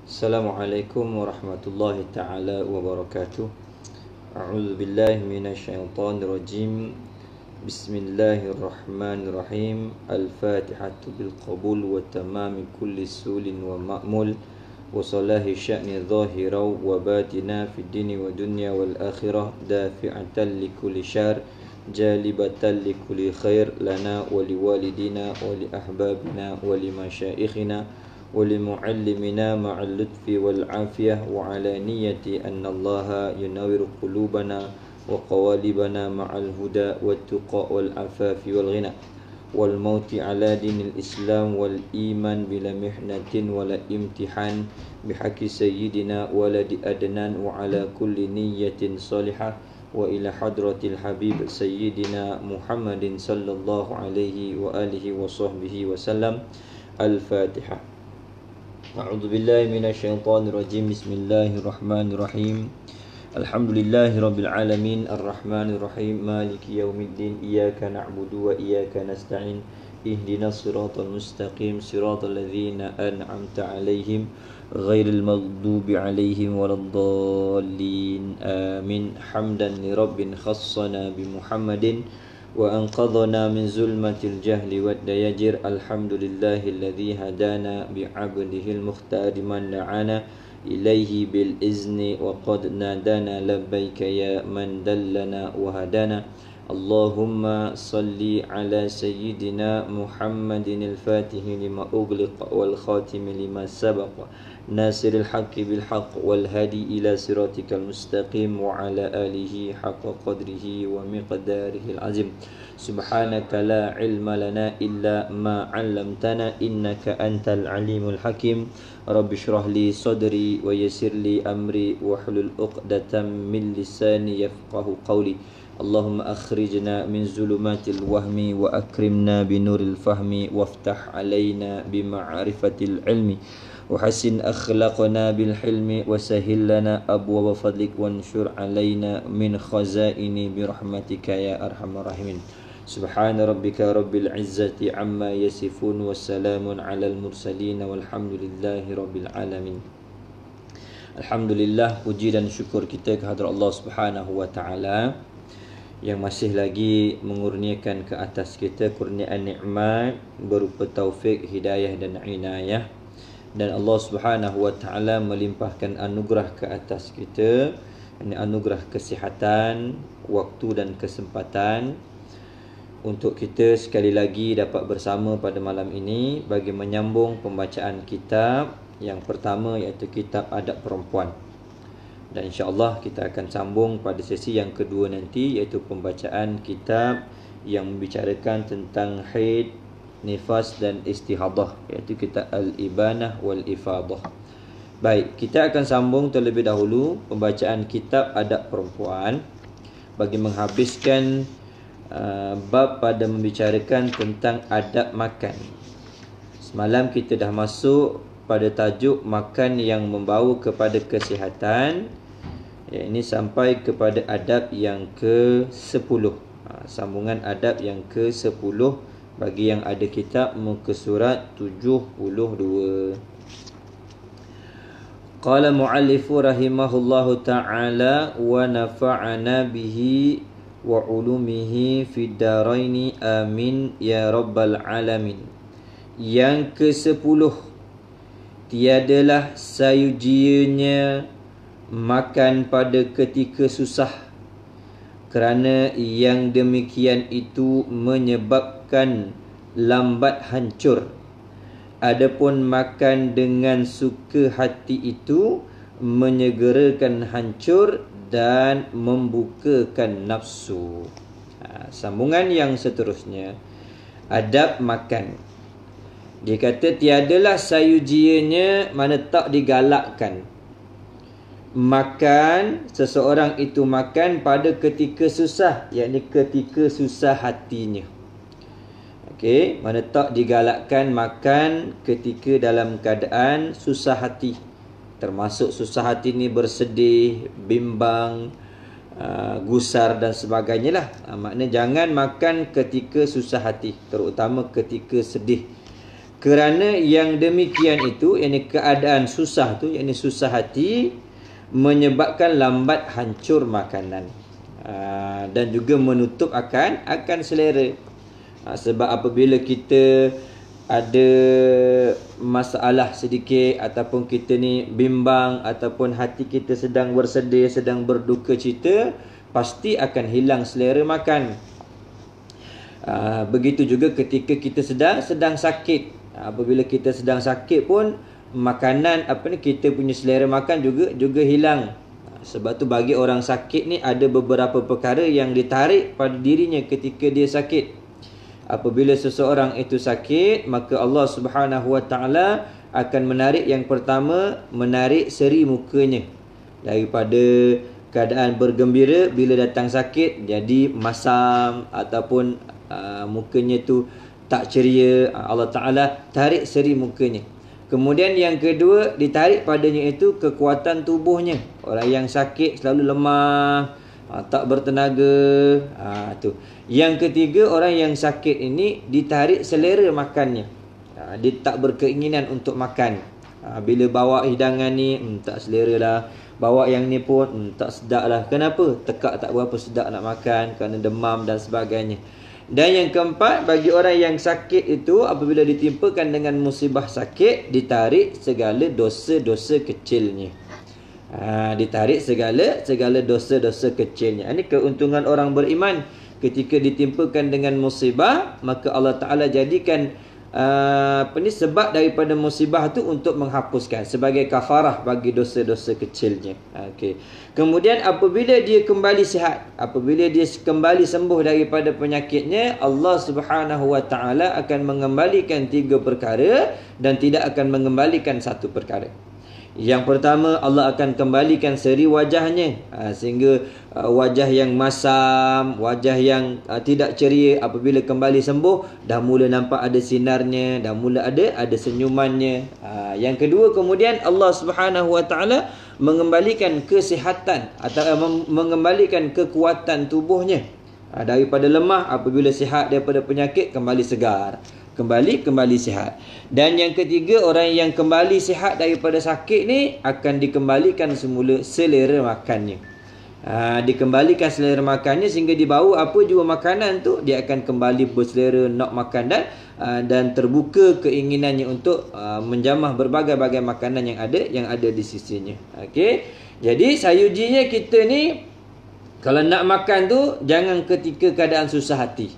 Assalamualaikum warahmatullahi ta'ala wabarakatuh. A'udzu billahi minasyaitonir rajim. Bismillahirrahmanirrahim. Al-Fatihatu bil qabul wa tamami kulli sulin wa ma'mul wa salahi sya'ni zahira wa batina fid dini wa dunya wal akhirah dafi'atan li kulli syar jalibatan li kulli khair lana wa liwalidina wa li ahbabina wa li masyaikhina ولمعلمنا مع اللطف والعافية وعلى نية أن الله ينور قلوبنا وقوالبنا مع الهدى والتقى والعفاف والغنى والموت على دين الإسلام والإيمان بلا محنة ولا امتحان بحق سيدنا ولد أدنان وعلى كل نية صالحة وإلى حضرة الحبيب سيدنا محمد صلى الله عليه وآله وصحبه وسلم. الفاتحة. A'udzu billahi minasyaitonir rajim. Bismillahirrahmanirrahim. Alhamdulillahi rabbil alamin arrahmanir rahim maliki yaumiddin iyyaka na'budu wa iyyaka nasta'in ihdinas siratal mustaqim siratal ladzina an'amta 'alaihim ghairil maghdubi 'alaihim waladdallin amin. Hamdan li rabbin khassana bi Muhammadin وأنقذنا من ظلمة الجهل والدياجر. الحمد لله الذي هدانا بعبده المختار من دعانا إليه بالإذن وقد نادانا لبيك يا من دلنا وهدانا. اللهم صل على سيدنا محمد الفاتح لما أغلق والخاتم لما سبق ناصر الحق بالحق والهادي إلى صراطك المستقيم وعلى آله حق قدره ومقداره العظيم. سبحانك لا علم لنا إلا ما علمتنا إنك أنت العليم الحكيم. رب اشرح لي صدري ويسر لي أمري واحلل عقدة من لساني يفقه قولي. اللهم أخرجنا من ظلمات الوهم وأكرمنا بنور الفهم وافتح علينا بمعرفة العلم وحسن أخلاقنا بالحلم وسهل لنا أبواب فضلك وانشر علينا من خزائن برحمتك يا أرحم الراحمين. سبحان ربك رب العزة عما يصفون والسلام على المرسلين والحمد لله رب العالمين. Alhamdulillah, puji dan syukur kita kehadrat Allah Subhanahu wa taala yang masih lagi mengurniakan ke atas kita kurniaan nikmat berupa taufik, hidayah dan inayah. Dan Allah Subhanahu wa taala melimpahkan anugerah ke atas kita, ini anugerah kesihatan, waktu dan kesempatan untuk kita sekali lagi dapat bersama pada malam ini bagi menyambung pembacaan kitab yang pertama, iaitu kitab Adab Perempuan. Dan insya-Allah kita akan sambung pada sesi yang kedua nanti, iaitu pembacaan kitab yang membicarakan tentang haid, nifas dan istihadah, iaitu kitab Al-Ibanah wal Ifadah. Baik, kita akan sambung terlebih dahulu pembacaan kitab Adab Perempuan bagi menghabiskan bab pada membicarakan tentang adab makan. Semalam kita dah masuk pada tajuk makan yang membawa kepada kesihatan. Ini sampai kepada adab yang ke-10. Sambungan adab yang ke-10 bagi yang ada kitab muka surat 72. Qala mu'allifu rahimahullahu ta'ala wa nafa'ana bihi wa ulumihi fid daraini amin ya rabbal alamin. Yang ke-10, tiadalah sayujianya makan pada ketika susah, kerana yang demikian itu menyebabkan lambat hancur. Adapun makan dengan suka hati itu menyegerakan hancur dan membukakan nafsu. Sambungan yang seterusnya, adab makan. Dia kata tiadalah sayujianya, mana tak digalakkan makan, seseorang itu makan pada ketika susah, yakni ketika susah hatinya. Okey, mana tak digalakkan makan ketika dalam keadaan susah hati. Termasuk susah hati ni bersedih, bimbang, gusar dan sebagainya lah. Maknanya jangan makan ketika susah hati, terutama ketika sedih. Kerana yang demikian itu, yakni keadaan susah tu, yakni susah hati, menyebabkan lambat hancur makanan. Dan juga menutup akan selera. Sebab apabila kita ada masalah sedikit, ataupun kita ni bimbang, ataupun hati kita sedang bersedih, sedang berduka cita, pasti akan hilang selera makan. Begitu juga ketika kita sedang sakit. Apabila kita sedang sakit pun, makanan kita punya selera makan juga hilang. Sebab tu bagi orang sakit ni ada beberapa perkara yang ditarik pada dirinya ketika dia sakit. Apabila seseorang itu sakit, maka Allah Subhanahu Wa Taala akan menarik, yang pertama, menarik seri mukanya. Daripada keadaan bergembira, bila datang sakit jadi masam, ataupun mukanya tu tak ceria, Allah Ta'ala tarik seri mukanya. Kemudian yang kedua, ditarik padanya itu kekuatan tubuhnya. Orang yang sakit selalu lemah, tak bertenaga. Tu. Yang ketiga, orang yang sakit ini ditarik selera makannya. Dia tak berkeinginan untuk makan. Bila bawa hidangan ni, tak selera lah. Bawa yang ni pun tak sedap lah. Kenapa? Tekak tak berapa sedap nak makan, kerana demam dan sebagainya. Dan yang keempat, bagi orang yang sakit itu, apabila ditimpakan dengan musibah sakit, ditarik segala dosa-dosa kecilnya. Ditarik segala dosa-dosa kecilnya. Ini keuntungan orang beriman. Ketika ditimpakan dengan musibah, maka Allah Ta'ala jadikan sebab daripada musibah tu untuk menghapuskan, sebagai kafarah bagi dosa-dosa kecilnya. Kemudian apabila dia kembali sihat, apabila dia kembali sembuh daripada penyakitnya, Allah Subhanahu Wa Taala akan mengembalikan 3 perkara dan tidak akan mengembalikan 1 perkara. Yang pertama, Allah akan kembalikan seri wajahnya, sehingga wajah yang masam, wajah yang tidak ceria, apabila kembali sembuh, dah mula nampak ada sinarnya, dah mula ada senyumannya. Yang kedua, kemudian Allah Subhanahu Wa Taala mengembalikan kesihatan atau mengembalikan kekuatan tubuhnya. Daripada lemah, apabila sihat daripada penyakit, kembali segar, kembali sihat. Dan yang ketiga, orang yang kembali sihat daripada sakit ni akan dikembalikan semula selera makannya. Dikembalikan selera makannya, sehingga dibawa apa jua makanan tu, dia akan kembali berselera nak makan, dan terbuka keinginannya untuk menjamah berbagai-bagai makanan yang ada di sisinya. Jadi sayujinya kita ni, kalau nak makan tu, jangan ketika keadaan susah hati.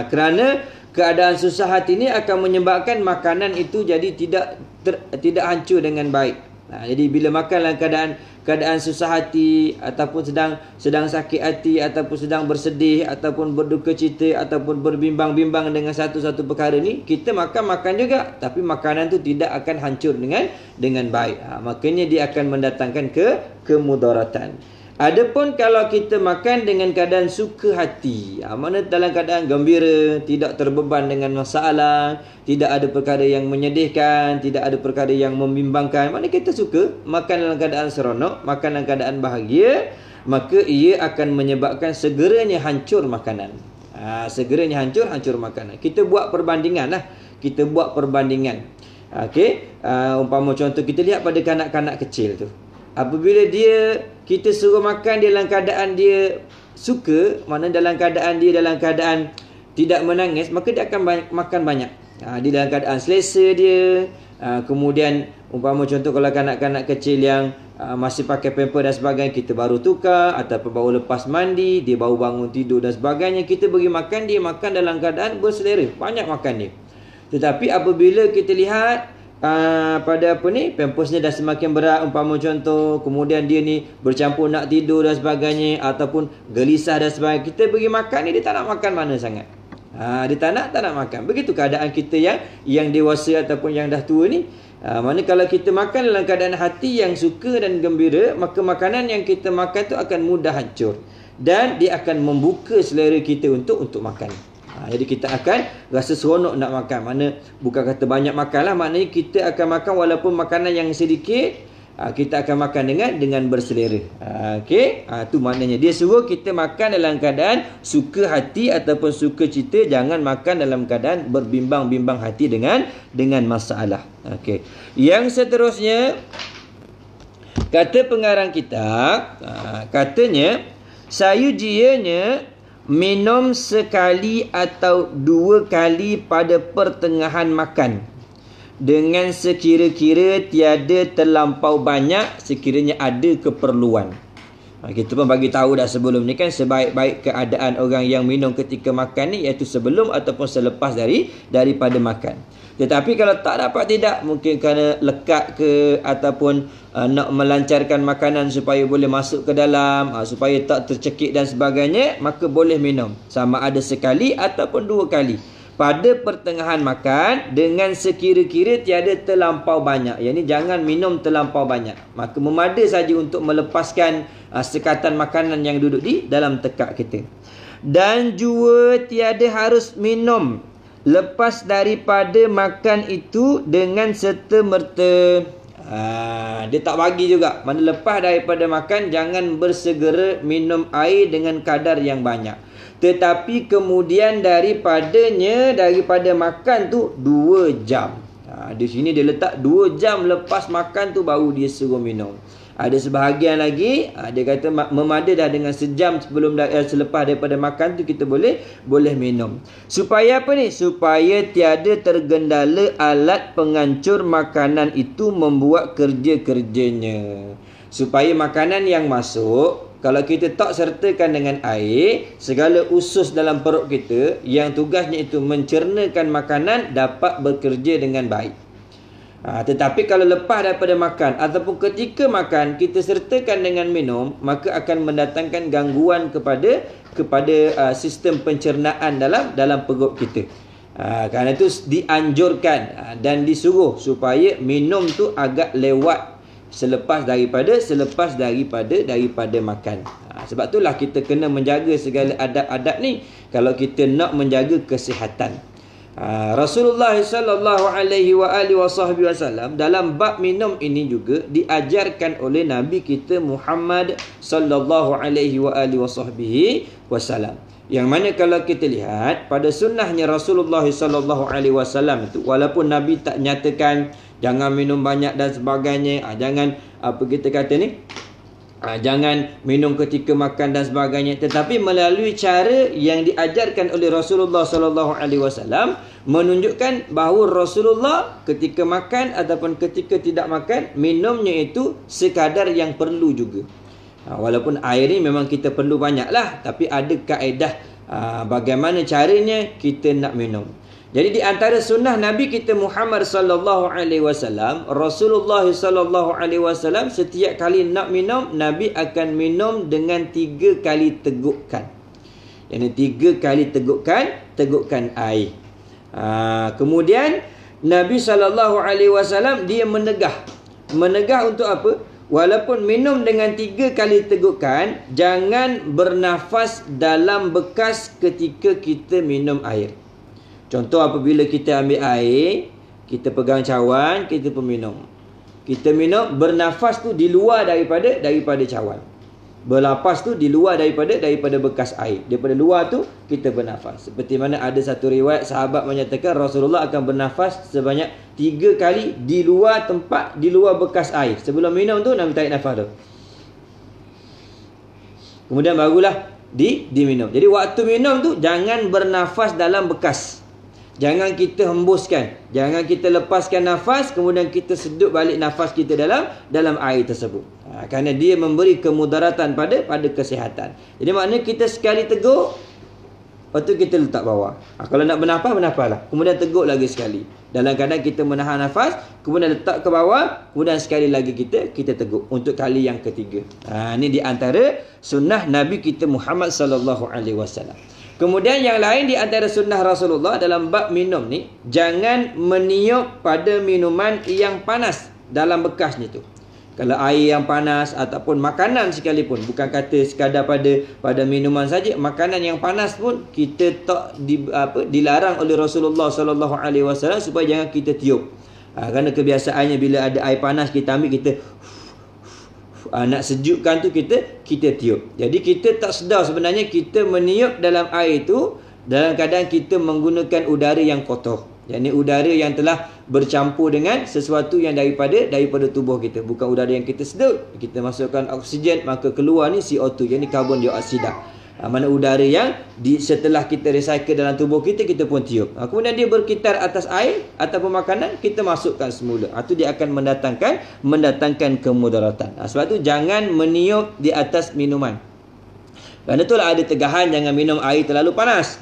Kerana keadaan susah hati ni akan menyebabkan makanan itu jadi tidak hancur dengan baik. Jadi bila makan dalam keadaan susah hati, ataupun sedang sakit hati, ataupun sedang bersedih, ataupun berduka cita, ataupun berbimbang-bimbang dengan satu perkara ni, kita makan juga, tapi makanan tu tidak akan hancur dengan baik. Makanya dia akan mendatangkan kemudaratan. Adapun kalau kita makan dengan keadaan suka hati, mana dalam keadaan gembira, tidak terbeban dengan masalah, tidak ada perkara yang menyedihkan, tidak ada perkara yang membimbangkan, mana kita suka makan dalam keadaan seronok, makan dalam keadaan bahagia, maka ia akan menyebabkan segeranya hancur makanan. Segeranya hancur makanan. Kita buat perbandingan lah. Umpama contoh, kita lihat pada kanak-kanak kecil tu. Apabila kita suruh makan dia dalam keadaan dia suka, mana dalam keadaan tidak menangis, maka dia akan makan banyak. Dia dalam keadaan selesa dia. Kemudian umpama contoh, kalau kanak-kanak kecil yang masih pakai pamper dan sebagainya, kita baru tukar, ataupun baru lepas mandi, dia baru bangun tidur dan sebagainya, kita bagi makan, dia makan dalam keadaan berselera, banyak makan dia. Tetapi apabila kita lihat pampersnya dah semakin berat, umpama contoh, kemudian dia ni bercampur nak tidur dan sebagainya, ataupun gelisah dan sebagainya, kita bagi makan ni, dia tak nak makan mana sangat. Dia tak nak makan. Begitu keadaan kita yang dewasa ataupun yang dah tua ni. Mana kalau kita makan dalam keadaan hati yang suka dan gembira, maka makanan yang kita makan tu akan mudah hancur, dan dia akan membuka selera kita untuk makan. Jadi kita akan rasa seronok nak makan. Mana bukan kata banyak makan lah, maknanya kita akan makan walaupun makanan yang sedikit, kita akan makan dengan berselera. Okey, tu maknanya dia suruh kita makan dalam keadaan suka hati ataupun suka cita, jangan makan dalam keadaan berbimbang-bimbang hati dengan masalah. Okey. Yang seterusnya, kata pengarang kitab, katanya sayujianya minum sekali atau 2 kali pada pertengahan makan dengan sekira-kira tiada terlampau banyak sekiranya ada keperluan. Kita pun bagi tahu dah sebelum ni kan, sebaik-baik keadaan orang yang minum ketika makan ni iaitu sebelum ataupun selepas daripada makan. Tetapi kalau tak dapat tidak, mungkin kerana lekat ke ataupun nak melancarkan makanan supaya boleh masuk ke dalam, supaya tak tercekik dan sebagainya, maka boleh minum sama ada sekali ataupun 2 kali pada pertengahan makan dengan sekira-kira tiada terlampau banyak. Yang ni jangan minum terlampau banyak, maka memada saja untuk melepaskan sekatan makanan yang duduk di dalam tekak kita. Dan juga tiada harus minum lepas daripada makan itu dengan serta-merta. Dia tak bagi juga. Mana lepas daripada makan, jangan bersegera minum air dengan kadar yang banyak. Tetapi kemudian daripada makan tu 2 jam. Di sini dia letak 2 jam lepas makan tu baru dia suruh minum. Ada sebahagian lagi dia kata memada dah dengan sejam selepas daripada makan tu kita boleh minum. Supaya apa ni? Supaya tiada tergendala alat pengancur makanan itu membuat kerja-kerjanya. Supaya makanan yang masuk, kalau kita tak sertakan dengan air, segala usus dalam perut kita yang tugasnya itu mencernakan makanan dapat bekerja dengan baik. Tetapi kalau lepas daripada makan ataupun ketika makan kita sertakan dengan minum, maka akan mendatangkan gangguan kepada sistem pencernaan dalam perut kita. Kerana itu dianjurkan dan disuruh supaya minum tu agak lewat selepas daripada makan. Sebab itulah kita kena menjaga segala adab-adab ni kalau kita nak menjaga kesihatan. Rasulullah sallallahu alaihi wasallam dalam bab minum ini juga diajarkan oleh Nabi kita Muhammad sallallahu alaihi wasallam. Yang mana kalau kita lihat pada sunnahnya Rasulullah sallallahu alaihi wasallam itu, walaupun Nabi tak nyatakan jangan minum banyak dan sebagainya, jangan jangan minum ketika makan dan sebagainya, tetapi melalui cara yang diajarkan oleh Rasulullah sallallahu alaihi wasallam menunjukkan bahawa Rasulullah ketika makan ataupun ketika tidak makan, minumnya itu sekadar yang perlu juga. Walaupun air ni memang kita perlu banyaklah, tapi ada kaedah bagaimana caranya kita nak minum. Jadi di antara sunnah Nabi kita Muhammad sallallahu alaihi wasallam, Rasulullah sallallahu alaihi wasallam setiap kali nak minum, Nabi akan minum dengan 3 kali tegukan. Yang 3 kali tegukan air. Kemudian Nabi sallallahu alaihi wasallam dia menegah. Menegah untuk apa? Walaupun minum dengan 3 kali tegukan, jangan bernafas dalam bekas ketika kita minum air. Contoh apabila kita ambil air, kita pegang cawan, kita pun minum. Kita minum, bernafas tu di luar daripada cawan. Berlapas tu di luar daripada bekas air. Daripada luar tu kita bernafas. Seperti mana ada satu riwayat sahabat menyatakan Rasulullah akan bernafas sebanyak 3 kali di luar tempat, di luar bekas air. Sebelum minum tu Nabi tarik nafas tu. Kemudian barulah diminum. Jadi waktu minum tu jangan bernafas dalam bekas. Jangan kita hembuskan, jangan kita lepaskan nafas kemudian kita sedut balik nafas kita dalam air tersebut. Kerana dia memberi kemudaratan pada kesihatan. Jadi maknanya kita sekali teguk, lepas tu kita letak bawah. Kalau nak bernafaslah. Kemudian teguk lagi sekali. Dalam keadaan kita menahan nafas, kemudian letak ke bawah, kemudian sekali lagi kita teguk untuk kali yang ketiga. Ini di antara sunnah Nabi kita Muhammad sallallahu alaihi wasallam. Kemudian yang lain di antara sunnah Rasulullah dalam bab minum ni, jangan meniup pada minuman yang panas dalam bekasnya tu. Kalau air yang panas ataupun makanan sekalipun, bukan kata sekadar pada minuman saja, makanan yang panas pun kita tak dilarang oleh Rasulullah sallallahu alaihi wasallam supaya jangan kita tiup. Kerana kebiasaannya bila ada air panas kita ambil, kita nak sejukkan tu kita tiup. Jadi kita tak sedar sebenarnya kita meniup dalam air tu dalam keadaan kita menggunakan udara yang kotor. Yang udara yang telah bercampur dengan sesuatu yang daripada tubuh kita. Bukan udara yang kita sedut. Kita masukkan oksigen, maka keluar ni CO2, yang ni karbon dioksida. Mana udara yang setelah kita recycle dalam tubuh kita pun tiup. Kemudian dia berkitar atas air ataupun makanan, kita masukkan semula. Itu dia akan mendatangkan kemudaratan. Sebab tu jangan meniup di atas minuman. Kerana itulah ada tegahan jangan minum air terlalu panas.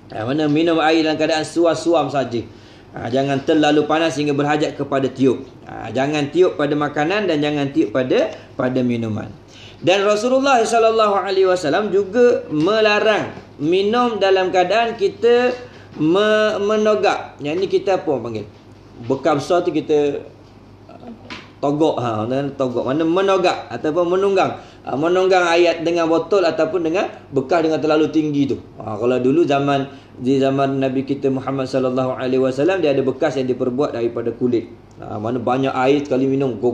Mana minum air dalam keadaan suam-suam saja. Jangan terlalu panas hingga berhajat kepada tiup. Jangan tiup pada makanan dan jangan tiup pada minuman. Dan Rasulullah SAW juga melarang minum dalam keadaan kita menogak. Yang ni kita apa panggil? Bekam besar tu kita togok. Togok mana menogak ataupun menunggang. Menunggang air dengan botol ataupun dengan bekas dengan terlalu tinggi tu. Kalau dulu di zaman Nabi kita Muhammad sallallahu alaihi wasallam, dia ada bekas yang diperbuat daripada kulit. Mana banyak air sekali minum, go.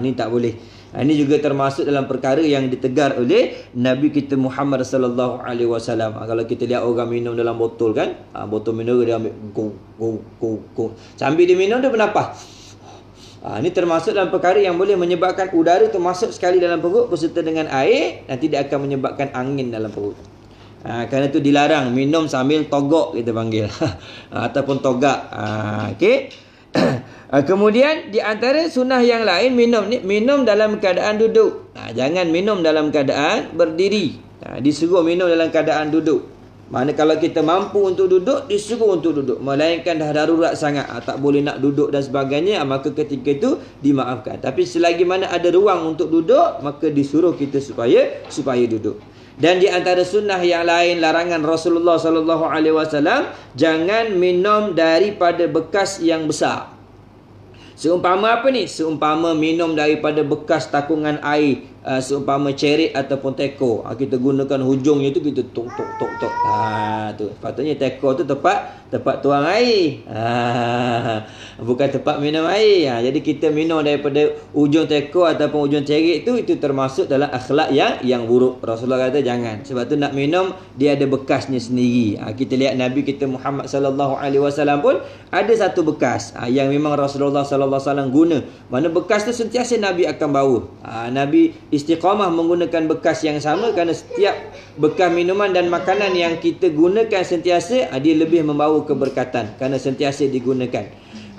Ni tak boleh. Ini juga termasuk dalam perkara yang ditegar oleh Nabi kita Muhammad sallallahu alaihi wasallam. Kalau kita lihat orang minum dalam botol kan, botol mineral dia ambil go. Sambil dia minum dia bernafas. Ini termasuk dalam perkara yang boleh menyebabkan udara termasuk sekali dalam perut berserta dengan air, nanti dia akan menyebabkan angin dalam perut. Kerana itu dilarang minum sambil togok kita panggil. Ataupun togak. Okey. Kemudian di antara sunnah yang lain minum dalam keadaan duduk. Jangan minum dalam keadaan berdiri. Disuruh minum dalam keadaan duduk. Mana kalau kita mampu untuk duduk, disuruh untuk duduk. Melainkan dah darurat sangat, tak boleh nak duduk dan sebagainya, maka ketika itu dimaafkan. Tapi selagi mana ada ruang untuk duduk, maka disuruh kita supaya duduk. Dan di antara sunnah yang lain, larangan Rasulullah SAW, jangan minum daripada bekas yang besar. Seumpama apa ni? Seumpama minum daripada bekas takungan air, seumpama cerit ataupun teko. Kita gunakan hujungnya tu, kita tok. Tu patutnya teko tu tempat tuang air. Bukan tempat minum air. Jadi kita minum daripada ujung teko ataupun ujung cerit tu, itu termasuk dalam akhlak yang buruk. Rasulullah kata jangan. Sebab tu nak minum dia ada bekasnya sendiri. Kita lihat Nabi kita Muhammad sallallahu alaihi wasallam pun ada satu bekas yang memang Rasulullah sallallahu alaihi wasallam guna. Mana bekas tu sentiasa Nabi akan bawa. Nabi istiqamah menggunakan bekas yang sama, kerana setiap bekas minuman dan makanan yang kita gunakan sentiasa, dia lebih membawa keberkatan kerana sentiasa digunakan.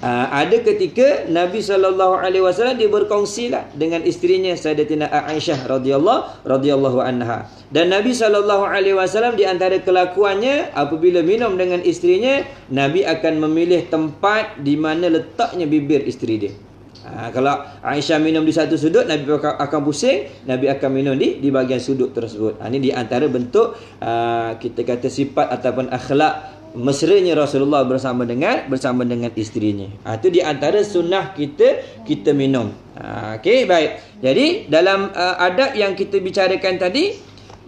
Ada ketika Nabi SAW dia berkongsilah dengan isterinya Sayyidatina Aisyah radhiyallahu anha. Dan Nabi SAW di antara kelakuannya, apabila minum dengan isterinya, Nabi akan memilih tempat di mana letaknya bibir isteri dia. Kalau Aisyah minum di satu sudut, Nabi akan pusing, Nabi akan minum di bahagian sudut tersebut. Ini di antara bentuk kita kata sifat ataupun akhlak mesranya Rasulullah bersama dengan isterinya. Itu di antara sunnah kita minum. Okey, baik. Jadi dalam adab yang kita bicarakan tadi,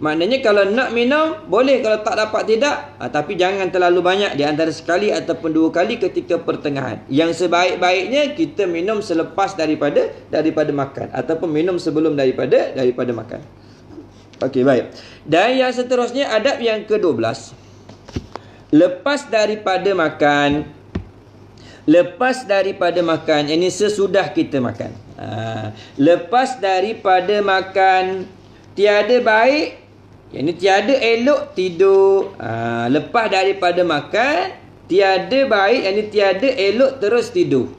maknanya kalau nak minum boleh, kalau tak dapat tidak. Tapi jangan terlalu banyak, di antara sekali ataupun dua kali ketika pertengahan. Yang sebaik-baiknya kita minum selepas daripada makan, ataupun minum sebelum daripada makan. Okey, baik. Dan yang seterusnya, adab yang ke-12. Lepas daripada makan, ini sesudah kita makan. Lepas daripada makan, tiada baik, ini tiada elok tidur. Lepas daripada makan, tiada baik, ini tiada elok terus tidur.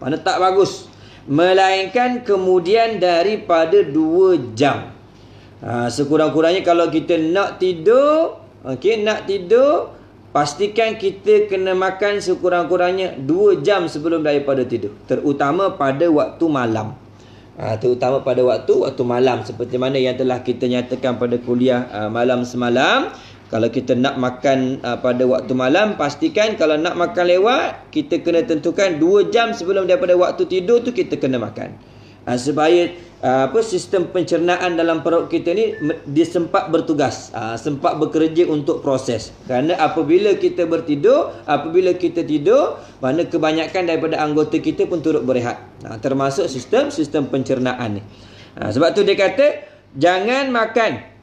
Mana tak bagus. Melainkan kemudian daripada 2 jam. Sekurang-kurangnya kalau kita nak tidur, pastikan kita kena makan sekurang-kurangnya 2 jam sebelum daripada tidur. Terutama pada waktu malam. Terutama pada waktu malam, seperti mana yang telah kita nyatakan pada kuliah malam semalam. Kalau kita nak makan pada waktu malam, pastikan kalau nak makan lewat, kita kena tentukan 2 jam sebelum daripada waktu tidur tu kita kena makan. supaya sistem pencernaan dalam perut kita ni dia sempat bertugas, sempat bekerja untuk proses. Kerana apabila kita tidur, mana kebanyakan daripada anggota kita pun turut berehat, termasuk sistem pencernaan ni. Sebab tu dia kata jangan makan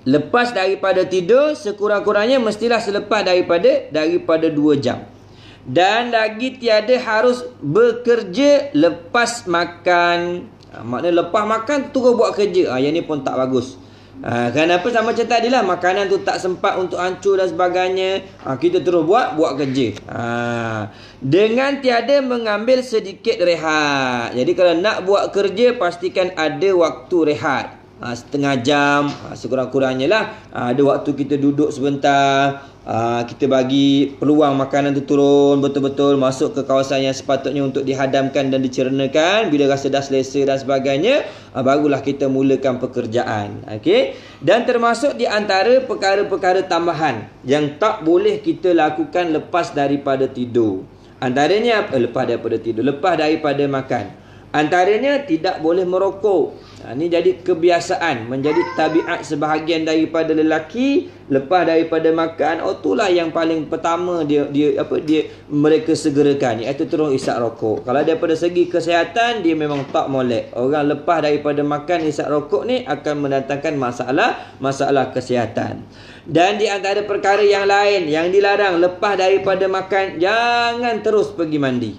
lepas daripada tidur, sekurang-kurangnya mestilah selepas daripada 2 jam. Dan lagi tiada harus bekerja lepas makan. Maknanya lepas makan terus buat kerja. Yang ni pun tak bagus. Kenapa? Sama macam tadi lah, makanan tu tak sempat untuk hancur dan sebagainya, kita terus buat kerja. Dengan tiada mengambil sedikit rehat. Jadi kalau nak buat kerja, pastikan ada waktu rehat. Setengah jam, sekurang-kurangnya lah. Ada waktu kita duduk sebentar, kita bagi peluang makanan tu turun betul-betul masuk ke kawasan yang sepatutnya untuk dihadamkan dan dicernakan. Bila rasa dah selesa dan sebagainya, barulah kita mulakan pekerjaan. Okey. Dan termasuk di antara perkara-perkara tambahan yang tak boleh kita lakukan lepas daripada tidur. Antaranya lepas daripada makan. Antaranya tidak boleh merokok. Ini jadi kebiasaan, menjadi tabiat sebahagian daripada lelaki. Lepas daripada makan, itulah yang paling pertama mereka segerakan, iaitu terus isap rokok. Kalau daripada segi kesihatan, dia memang tak molek. Orang lepas daripada makan isap rokok ni akan mendatangkan masalah kesihatan. Dan di antara perkara yang lain yang dilarang lepas daripada makan, jangan terus pergi mandi.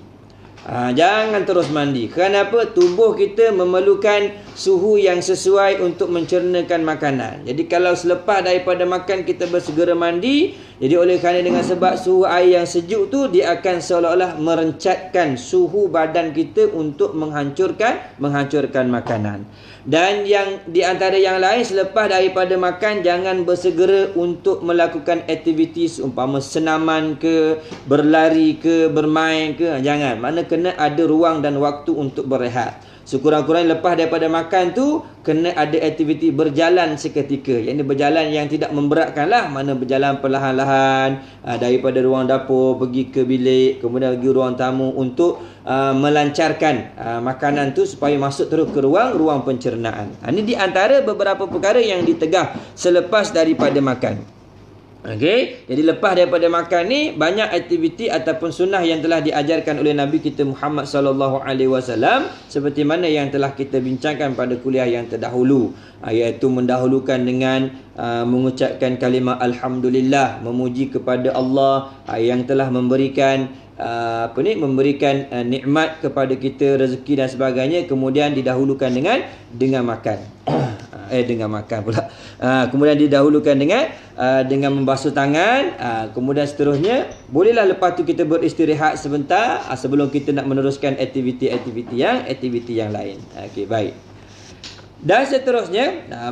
Jangan terus mandi. Kenapa? Tubuh kita memerlukan suhu yang sesuai untuk mencernakan makanan. Jadi kalau selepas daripada makan kita bersegera mandi, jadi oleh kerana dengan sebab suhu air yang sejuk tu, dia akan seolah-olah merencatkan suhu badan kita untuk menghancurkan makanan. Dan yang di antara yang lain, selepas daripada makan jangan bersegera untuk melakukan aktiviti seumpama senaman ke, berlari ke, bermain ke. Jangan. Mana kena ada ruang dan waktu untuk berehat. Sekurang-kurangnya lepas daripada makan tu kena ada aktiviti berjalan seketika. Yang ini berjalan yang tidak memberatkan lah. Mana berjalan perlahan-lahan daripada ruang dapur pergi ke bilik, kemudian pergi ruang tamu untuk melancarkan makanan tu supaya masuk terus ke ruang pencernaan. Ini di antara beberapa perkara yang ditegah selepas daripada makan. Okey, jadi lepas daripada makan ni banyak aktiviti ataupun sunnah yang telah diajarkan oleh Nabi kita Muhammad sallallahu alaihi wasallam, seperti mana yang telah kita bincangkan pada kuliah yang terdahulu, iaitu mendahulukan dengan mengucapkan kalimah alhamdulillah, memuji kepada Allah yang telah memberikan nikmat kepada kita, rezeki dan sebagainya. Kemudian didahulukan dengan makan. Kemudian didahulukan dengan membasuh tangan. Kemudian seterusnya, bolehlah lepas tu kita beristirahat sebentar sebelum kita nak meneruskan aktiviti yang lain. Okey, baik. Dan seterusnya,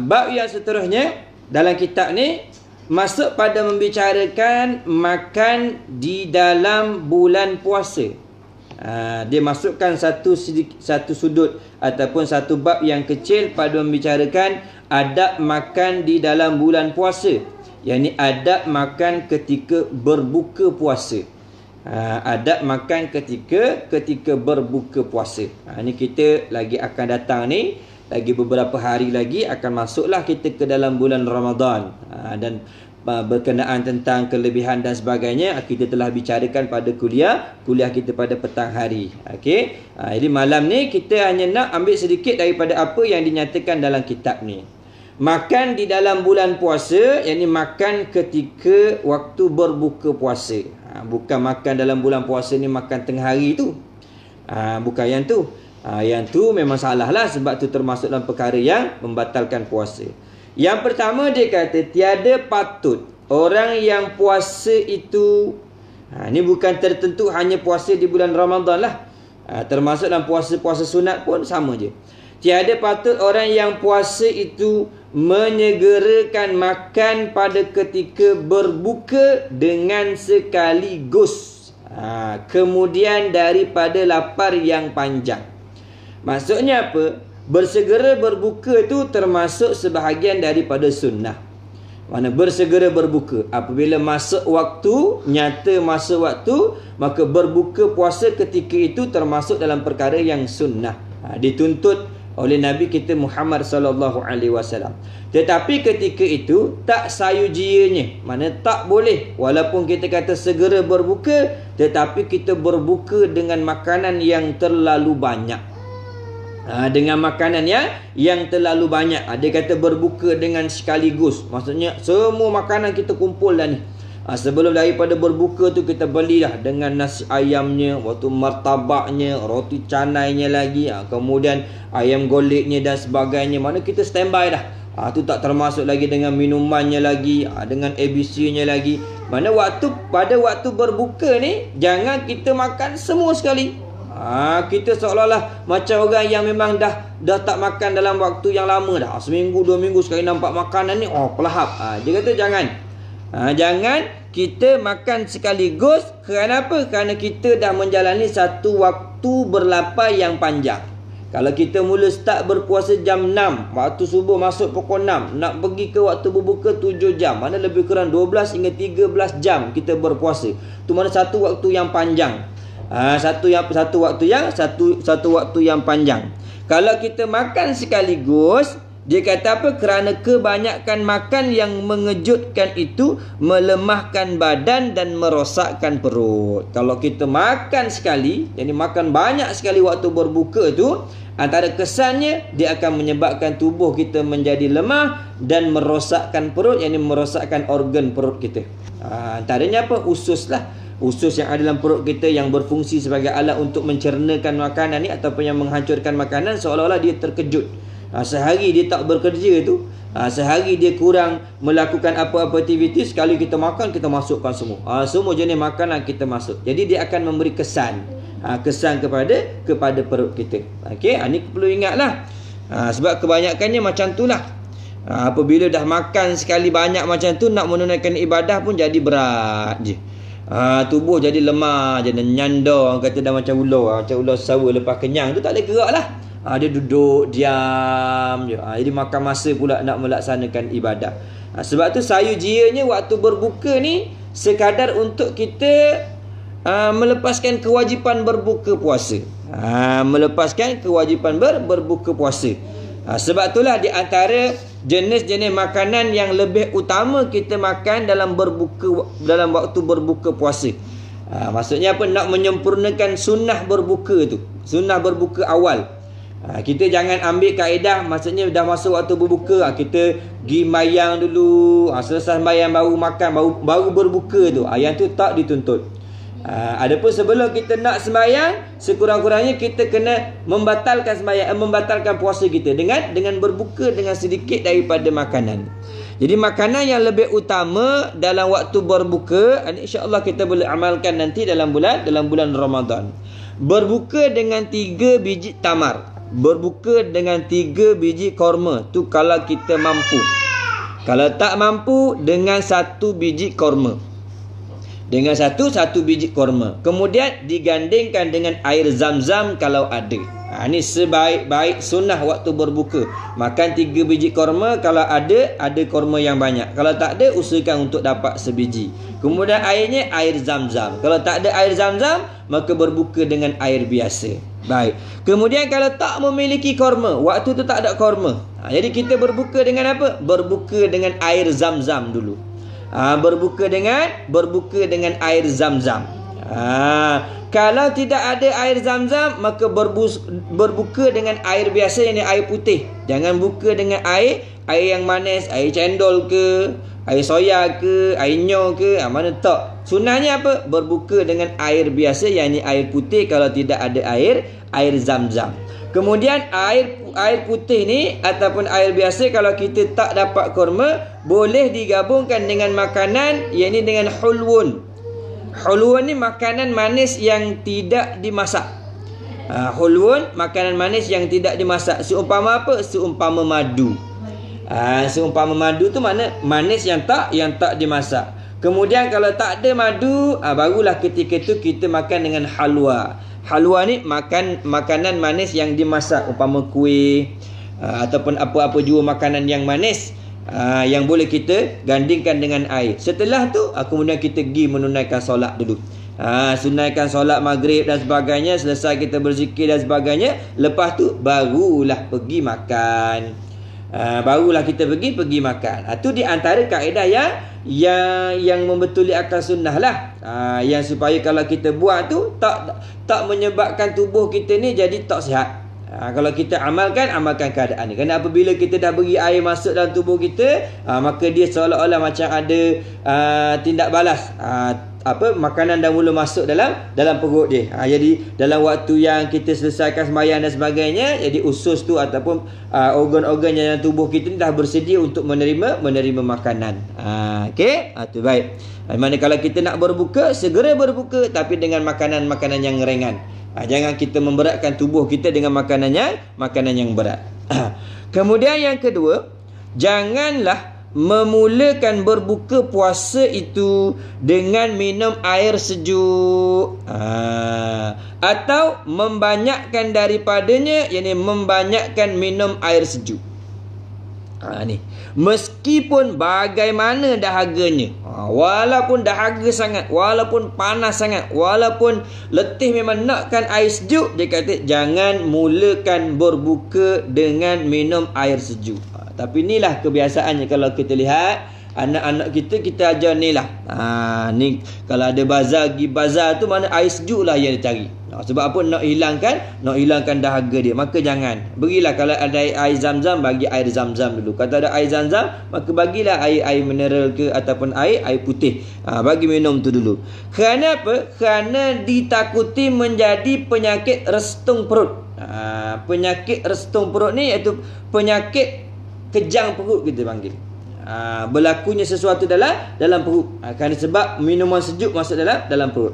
bab yang seterusnya dalam kitab ni masuk pada membicarakan makan di dalam bulan puasa. Dia masukkan satu sudut ataupun satu bab yang kecil pada membicarakan adab makan di dalam bulan puasa. Yang ni adab makan ketika berbuka puasa. Adab makan ketika berbuka puasa. Ni kita lagi akan datang ni, lagi beberapa hari lagi akan masuklah kita ke dalam bulan Ramadan. Dan berkenaan tentang kelebihan dan sebagainya kita telah bicarakan pada kuliah kita pada petang hari. Okey. Jadi malam ni kita hanya nak ambil sedikit daripada apa yang dinyatakan dalam kitab ni. Makan di dalam bulan puasa, yakni makan ketika waktu berbuka puasa. Bukan makan dalam bulan puasa ni makan tengah hari tu. Bukan yang tu. Yang tu memang salah lah, sebab tu termasuk dalam perkara yang membatalkan puasa. Yang pertama dia kata tiada patut orang yang puasa itu, ini bukan tertentu hanya puasa di bulan Ramadan lah, termasuk dalam puasa-puasa sunat pun sama je. Tiada patut orang yang puasa itu menyegerakan makan pada ketika berbuka dengan sekaligus, kemudian daripada lapar yang panjang. Maksudnya apa? Bersegera berbuka itu termasuk sebahagian daripada sunnah. Mana bersegera berbuka, apabila masuk waktu, nyata masa waktu, maka berbuka puasa ketika itu termasuk dalam perkara yang sunnah. Dituntut oleh Nabi kita Muhammad sallallahu alaihi wasallam. Tetapi ketika itu tak sayujianya, mana tak boleh walaupun kita kata segera berbuka, tetapi kita berbuka dengan makanan yang terlalu banyak. Dengan makanan yang terlalu banyak. Dia kata berbuka dengan sekaligus, maksudnya semua makanan kita kumpul dah ni. Sebelum daripada berbuka tu kita belilah dengan nasi ayamnya, waktu martabaknya, roti canainya lagi, kemudian ayam goleknya dan sebagainya. Mana kita standby dah. Tu tak termasuk lagi dengan minumannya lagi, dengan ABC-nya lagi. Mana pada waktu berbuka ni jangan kita makan semua sekali. Kita seolah-olah macam orang yang memang dah tak makan dalam waktu yang lama dah. Seminggu, 2 minggu sekali nampak makanan ni, pelahap. Dia kata jangan. Jangan kita makan sekaligus. Kerana apa? Kerana kita dah menjalani satu waktu berlapar yang panjang. Kalau kita mula start berpuasa jam 6, waktu subuh masuk pukul 6, nak pergi ke waktu berbuka 7 jam, mana lebih kurang 12 hingga 13 jam kita berpuasa. Tu mana satu waktu yang panjang. Satu waktu yang panjang. Kalau kita makan sekaligus, dia kata apa? Kerana kebanyakan makan yang mengejutkan itu melemahkan badan dan merosakkan perut. Kalau kita makan sekali, jadi makan banyak sekali waktu berbuka tu, antara kesannya dia akan menyebabkan tubuh kita menjadi lemah dan merosakkan perut, yakni merosakkan organ perut kita. Antaranya apa? Usus lah. Usus yang ada dalam perut kita yang berfungsi sebagai alat untuk mencernakan makanan ni ataupun yang menghancurkan makanan, seolah-olah dia terkejut. Sehari dia tak bekerja tu, sehari dia kurang melakukan apa-apa aktiviti, sekali kita makan kita masukkan semua. Semua jenis makanan kita masuk. Jadi dia akan memberi kesan kepada perut kita. Okey, ini perlu ingatlah. Sebab kebanyakannya macam itulah. Apabila dah makan sekali banyak macam tu, nak menunaikan ibadah pun jadi berat je. Tubuh jadi lemah, jadi nyanda, orang kata dah macam ular sawa lepas kenyang tu tak boleh gerak lah. Dia duduk diam je. Jadi makan masa pula nak melaksanakan ibadah. Sebab tu sayujianya waktu berbuka ni sekadar untuk kita melepaskan kewajipan berbuka puasa. Melepaskan kewajipan berbuka puasa. Sebab itulah di antara jenis-jenis makanan yang lebih utama kita makan dalam waktu berbuka puasa. Maksudnya apa? Nak menyempurnakan sunnah berbuka tu, sunnah berbuka awal. Kita jangan ambil kaedah, maksudnya dah masuk waktu berbuka, kita pergi mayang dulu, selesai mayang baru makan, baru berbuka tu. Yang tu tak dituntut. Adapun sebelum kita nak sembahyang, sekurang-kurangnya kita kena membatalkan sembahyang, membatalkan puasa kita dengan berbuka dengan sedikit daripada makanan. Jadi makanan yang lebih utama dalam waktu berbuka, insya-Allah kita boleh amalkan nanti dalam bulan Ramadan. Berbuka dengan 3 biji tamar, berbuka dengan 3 biji korma, tu kalau kita mampu. Kalau tak mampu, dengan 1 biji korma. Dengan satu biji korma. Kemudian digandingkan dengan air zam-zam kalau ada. Ini sebaik-baik sunnah waktu berbuka. Makan 3 biji korma, kalau ada korma yang banyak. Kalau tak ada, usahakan untuk dapat sebiji. Kemudian airnya air zam-zam. Kalau tak ada air zam-zam, maka berbuka dengan air biasa. Baik. Kemudian kalau tak memiliki korma, waktu tu tak ada korma, jadi kita berbuka dengan apa? Berbuka dengan air zam-zam dulu. Berbuka dengan air zam-zam. Kalau tidak ada air zam-zam, maka berbuka dengan air biasa, yang air putih. Jangan buka dengan air yang manis, air cendol ke, air soya ke, air nyo ke, mana tak. Sunnahnya apa? Berbuka dengan air biasa, yang air putih kalau tidak ada air zam-zam. Kemudian air putih ni ataupun air biasa, kalau kita tak dapat kurma, boleh digabungkan dengan makanan, iaitu dengan hulwun. Hulwun ni makanan manis yang tidak dimasak. Hulwun makanan manis yang tidak dimasak. Seumpama apa? Seumpama madu. Seumpama madu tu mana manis yang tak dimasak. Kemudian kalau tak ada madu, barulah ketika tu kita makan dengan halwa. Halwa ni makanan manis yang dimasak, umpama kuih ataupun apa-apa jua makanan yang manis, yang boleh kita gandingkan dengan air. Setelah tu kemudian kita pergi menunaikan solat dulu. Sunaikan solat maghrib dan sebagainya, selesai kita berzikir dan sebagainya, lepas tu barulah pergi makan. Barulah kita pergi makan. Itu di antara kaedah yang membetuli akal sunnah lah. Yang supaya kalau kita buat tu tak menyebabkan tubuh kita ni jadi tak sihat. Kalau kita amalkan keadaan ni. Kerana apabila kita dah beri air masuk dalam tubuh kita, maka dia seolah-olah macam ada tindak balas. Makanan dah mula masuk dalam perut dia. Jadi dalam waktu yang kita selesaikan sembahyang dan sebagainya, jadi usus tu ataupun organ-organ dalam tubuh kita ni dah bersedia untuk menerima makanan. Okey, tu baik. Mana kalau kita nak berbuka, segera berbuka tapi dengan makanan-makanan yang ringan. Jangan kita memberatkan tubuh kita dengan makanan yang berat. Kemudian yang kedua, janganlah memulakan berbuka puasa itu dengan minum air sejuk, atau membanyakkan daripadanya, yakni membanyakkan minum air sejuk. Ni meskipun bagaimana dahaganya, walaupun dahaga sangat, walaupun panas sangat, walaupun letih memang nakkan air sejuk, dia kata jangan mulakan berbuka dengan minum air sejuk. Tapi inilah kebiasaannya. Kalau kita lihat anak-anak kita ajar ni lah. Ni kalau ada bazar, pergi bazar tu mana air sejuk lah yang dia cari. Sebab apa? Nak hilangkan dahaga dia. Maka jangan. Berilah kalau ada air zam-zam, bagi air zam-zam dulu. Kalau ada air zam-zam, maka bagilah air mineral ke ataupun air putih. Bagi minum tu dulu. Kerana apa? Kerana ditakuti menjadi penyakit restung perut. Penyakit restung perut ni iaitu penyakit kejang perut kita panggil. Berlakunya sesuatu dalam perut, kerana sebab minuman sejuk masuk dalam perut.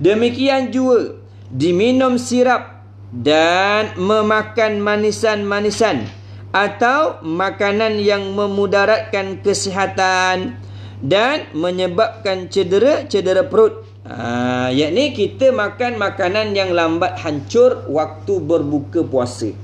Demikian juga diminum sirap dan memakan manisan-manisan atau makanan yang memudaratkan kesihatan dan menyebabkan cedera perut. Yakni kita makan makanan yang lambat hancur waktu berbuka puasa.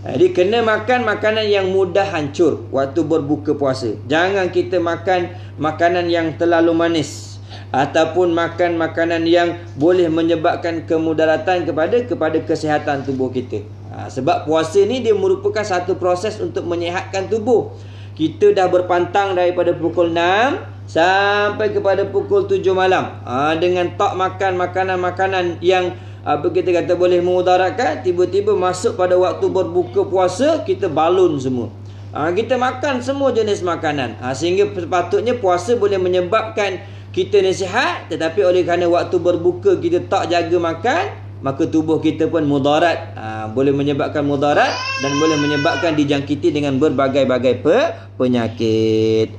Jadi kena makan makanan yang mudah hancur waktu berbuka puasa. Jangan kita makan makanan yang terlalu manis ataupun makan makanan yang boleh menyebabkan kemudaratan kepada kesihatan tubuh kita. Sebab puasa ni dia merupakan satu proses untuk menyihatkan tubuh. Kita dah berpantang daripada pukul 6 sampai kepada pukul 7 malam dengan tak makan makanan-makanan yang kita kata boleh memudaratkan. Tiba-tiba masuk pada waktu berbuka puasa, kita balun semua. Kita makan semua jenis makanan, sehingga sepatutnya puasa boleh menyebabkan kita ni sihat. Tetapi oleh kerana waktu berbuka kita tak jaga makan, maka tubuh kita pun mudarat. Boleh menyebabkan mudarat dan boleh menyebabkan dijangkiti dengan berbagai-bagai penyakit.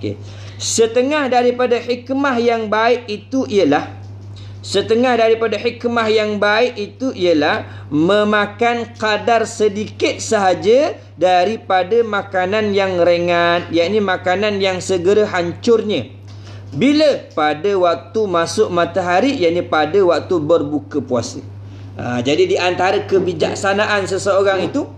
Okay. Setengah daripada hikmah yang baik itu ialah memakan kadar sedikit sahaja daripada makanan yang ringan, yakni makanan yang segera hancurnya. Bila? Pada waktu masuk matahari, yakni pada waktu berbuka puasa. Jadi di antara kebijaksanaan seseorang itu,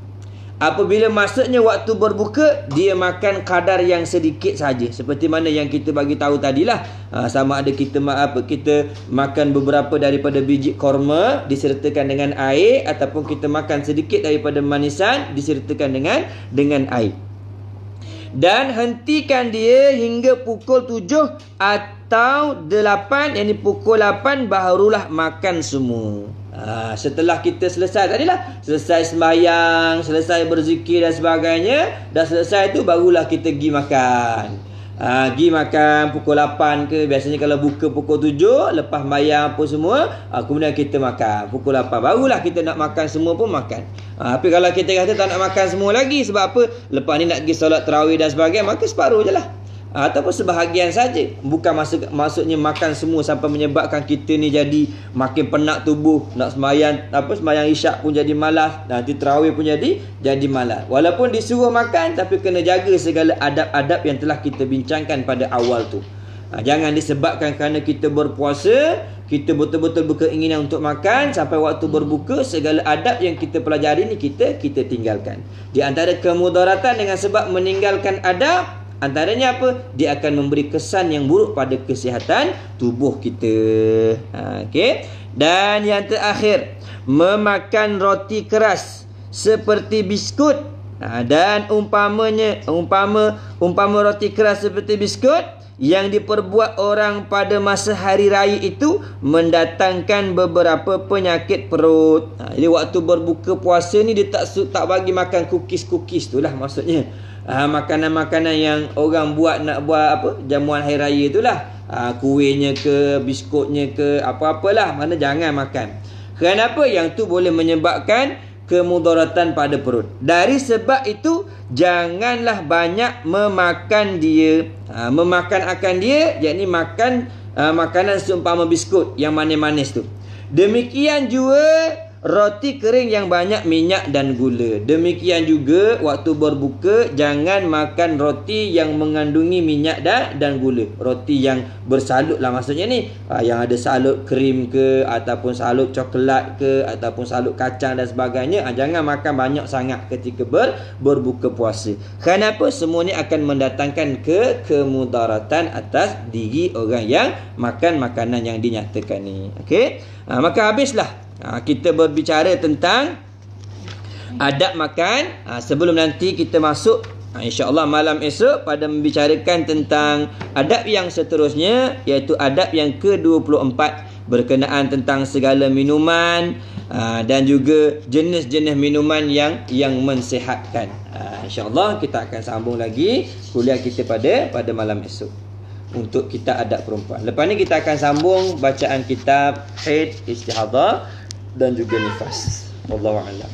apabila masuknya waktu berbuka, dia makan kadar yang sedikit saja. Seperti mana yang kita bagi tahu tadilah. Sama ada kita makan beberapa daripada biji korma disertakan dengan air, ataupun kita makan sedikit daripada manisan disertakan dengan air. Dan hentikan dia hingga pukul 7 atau 8, yakni pukul 8 barulah makan semua. Setelah kita selesai sembahyang, selesai berzikir dan sebagainya, dah selesai tu barulah kita pergi makan. Pergi makan pukul 8 ke, biasanya kalau buka pukul 7, lepas bayar apa semua, kemudian kita makan pukul 8, barulah kita nak makan semua pun makan. Tapi kalau kita kata tak nak makan semua lagi, sebab apa? Lepas ni nak pergi solat tarawih dan sebagainya, maka separuh je lah, ataupun sebahagian saja. Bukan maksudnya makan semua sampai menyebabkan kita ni jadi makin penat tubuh. Nak sembahyang isyak pun jadi malas, nanti tarawih pun jadi malas. Walaupun disuruh makan, tapi kena jaga segala adab-adab yang telah kita bincangkan pada awal tu. Jangan disebabkan kerana kita berpuasa, kita betul-betul berkeinginan untuk makan, sampai waktu berbuka segala adab yang kita pelajari ni kita tinggalkan. Di antara kemudaratan dengan sebab meninggalkan adab Antaranya apa? Dia akan memberi kesan yang buruk pada kesihatan tubuh kita. Okey. Dan yang terakhir, memakan roti keras seperti biskut. Dan umpama roti keras seperti biskut yang diperbuat orang pada masa hari raya itu mendatangkan beberapa penyakit perut. Jadi waktu berbuka puasa ni dia tak bagi makan cookies tu lah maksudnya. Makanan-makanan yang orang nak buat jamuan hari raya itulah. Kuihnya ke, biskutnya ke, apa-apalah, mana jangan makan. Kenapa? Yang tu boleh menyebabkan kemudaratan pada perut. Dari sebab itu janganlah banyak memakan dia. Memakan akan dia, yakni makan makanan seumpama biskut yang manis-manis tu. Demikian juga roti kering yang banyak minyak dan gula. Demikian juga waktu berbuka jangan makan roti yang mengandungi minyak dan gula. Roti yang bersalut lah maksudnya ni. Yang ada salut krim ke, ataupun salut coklat ke, ataupun salut kacang dan sebagainya. Jangan makan banyak sangat ketika berbuka puasa. Kenapa? Semua ni akan mendatangkan kemudaratan atas diri orang yang makan makanan yang dinyatakan ni. Okey? Maka habislah kita berbicara tentang adab makan. Sebelum nanti kita masuk insya-Allah malam esok pada membicarakan tentang adab yang seterusnya, iaitu adab yang ke-24 berkenaan tentang segala minuman dan juga jenis-jenis minuman yang mensihatkan. Insya-Allah kita akan sambung lagi kuliah kita pada malam esok untuk kita adab perempuan. Lepas ni kita akan sambung bacaan kitab haid, istihadhah dan juga nifas. Wallahu a'lam.